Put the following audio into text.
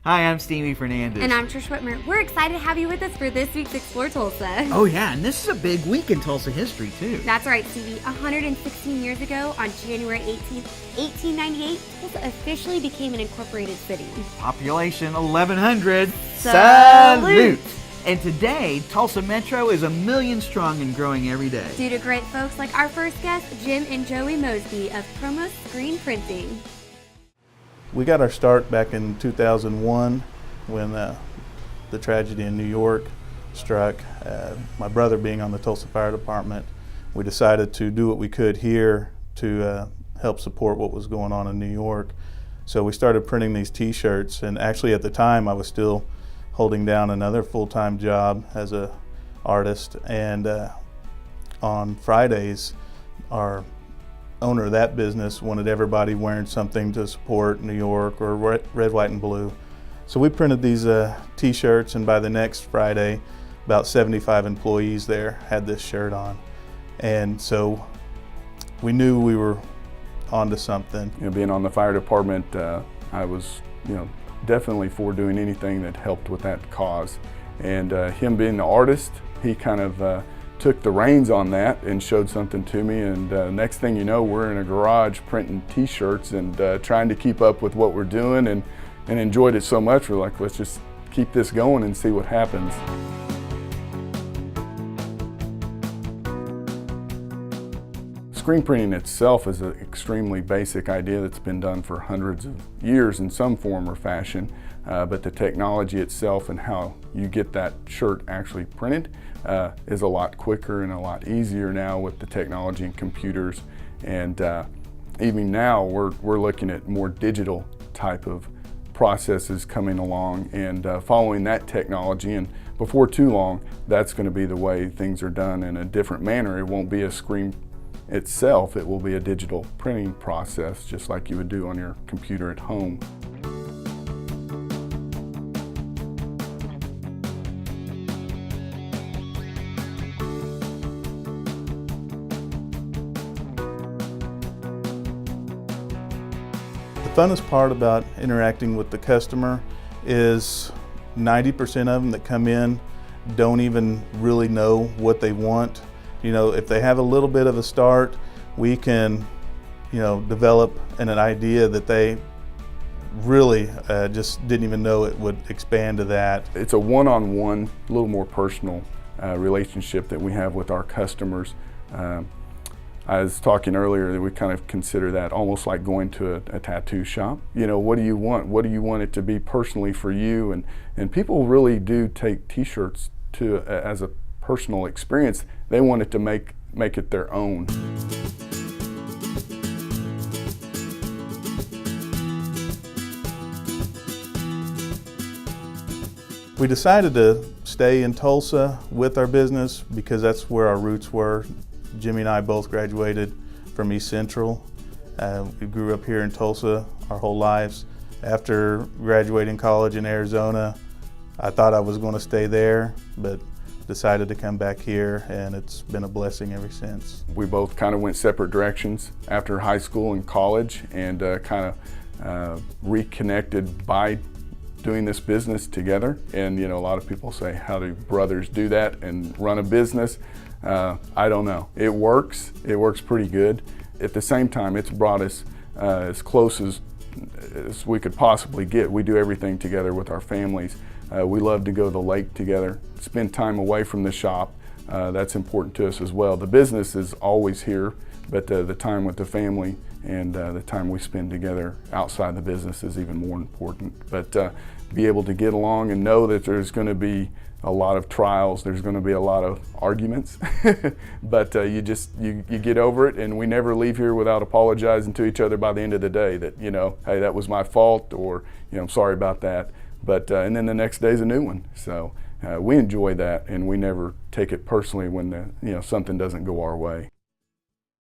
Hi, I'm Stevie Fernandez. And I'm Trish Whitmer. We're excited to have you with us for this week's Explore Tulsa. Oh yeah, and this is a big week in Tulsa history too. That's right, Stevie. 116 years ago, on January 18th, 1898, Tulsa officially became an incorporated city. Population 1,100. Salute! And today, Tulsa Metro is 1 million strong and growing every day. Due to great folks like our first guests, Jim and Joey Mosby of Promoz Screen Printing. We got our start back in 2001 when the tragedy in New York struck. My brother being on the Tulsa Fire Department, we decided to do what we could here to help support what was going on in New York. So we started printing these t-shirts, and actually at the time I was still holding down another full-time job as an artist, and on Fridays our owner of that business wanted everybody wearing something to support New York or red, white, and blue. So we printed these t-shirts, and by the next Friday, about 75 employees there had this shirt on. And so we knew we were onto something. You know, being on the fire department, I was, definitely for doing anything that helped with that cause. And him being the artist, he kind of took the reins on that and showed something to me, and next thing you know, we're in a garage printing t-shirts and trying to keep up with what we're doing, and enjoyed it so much we're like, let's just keep this going and see what happens. Screen printing itself is an extremely basic idea that's been done for hundreds of years in some form or fashion, but the technology itself and how you get that shirt actually printed is a lot quicker and a lot easier now with the technology and computers. And even now we're looking at more digital type of processes coming along and following that technology, and before too long that's going to be the way things are done in a different manner. It won't be a screen itself, it will be a digital printing process just like you would do on your computer at home. The funnest part about interacting with the customer is 90% of them that come in don't even really know what they want. If they have a little bit of a start, we can, develop an idea that they really just didn't even know it would expand to that. It's a one-on-one, a little more personal relationship that we have with our customers. I was talking earlier that we kind of consider that almost like going to a tattoo shop. What do you want? What do you want it to be personally for you? And people really do take t-shirts as a personal experience. They want it to make it their own. We decided to stay in Tulsa with our business because that's where our roots were. Jimmy and I both graduated from East Central. We grew up here in Tulsa our whole lives. After graduating college in Arizona, I thought I was going to stay there, but decided to come back here, and it's been a blessing ever since. We both kind of went separate directions after high school and college, and kind of reconnected by doing this business together. And a lot of people say, how do brothers do that and run a business? I don't know. It works pretty good. At the same time, it's brought us as close as we could possibly get. We do everything together with our families. We love to go to the lake together, spend time away from the shop. That's important to us as well. The business is always here, but the time with the family and the time we spend together outside the business is even more important. But be able to get along and know that there's going to be a lot of trials, there's going to be a lot of arguments, but you get over it, and we never leave here without apologizing to each other by the end of the day that, hey, that was my fault, or, I'm sorry about that. But and then the next day's a new one. So we enjoy that, and we never take it personally when something doesn't go our way.